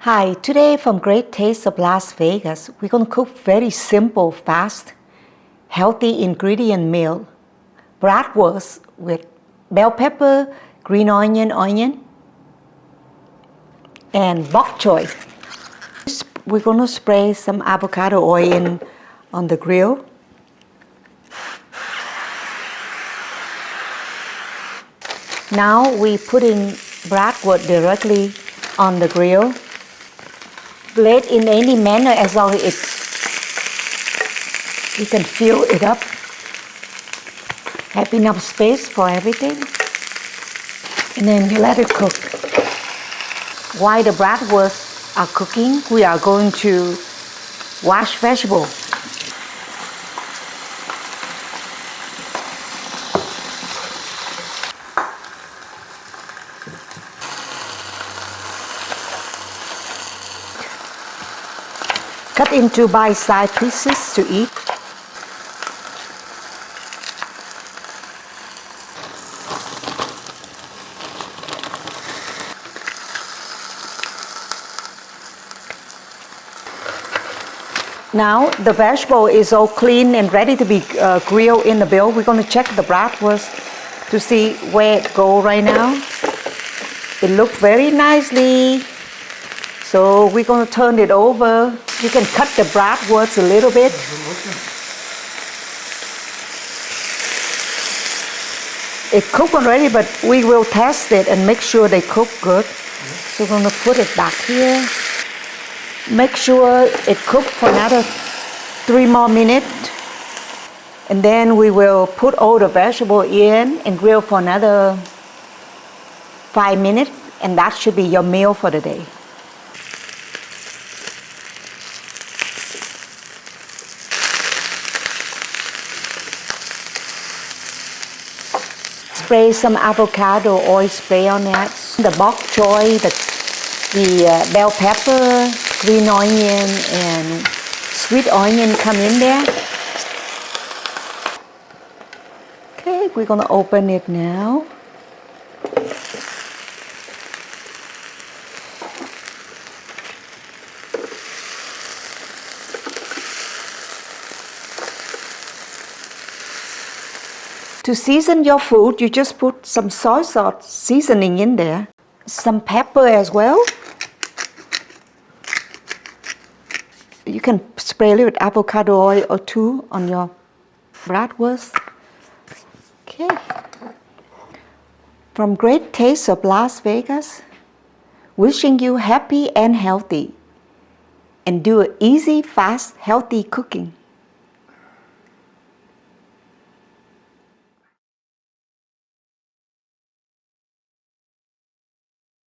Hi, today from Great Taste of Las Vegas, we're going to cook very simple, fast, healthy ingredient meal. Bratwurst with bell pepper, green onion, and bok choy. We're going to spray some avocado oil on the grill. Now we put in bratwurst directly on the grill. Blade in any manner as long as you can fill it up. Have enough space for everything. And then you let it cook. While the bratwurst are cooking, we are going to wash vegetables. Cut into bite-sized pieces to eat. Now the vegetable is all clean and ready to be grilled in the bill. We're going to check the bratwurst to see where it goes right now. It looks very nicely. So we're going to turn it over. You can cut the bratwurst a little bit. It cooked already, but we will test it and make sure they cook good. So we're going to put it back here. Make sure it cooked for another 3 more minutes. And then we will put all the vegetable in and grill for another 5 minutes. And that should be your meal for the day. Spray some avocado oil spray on that. The bok choy, the bell pepper, green onion, and sweet onion come in there. Okay, we're gonna open it now. To season your food, you just put some soy sauce seasoning in there. Some pepper as well. You can spray a little avocado oil or 2 on your bratwurst. Okay. From Great Taste of Las Vegas, wishing you happy and healthy. And do easy, fast, healthy cooking.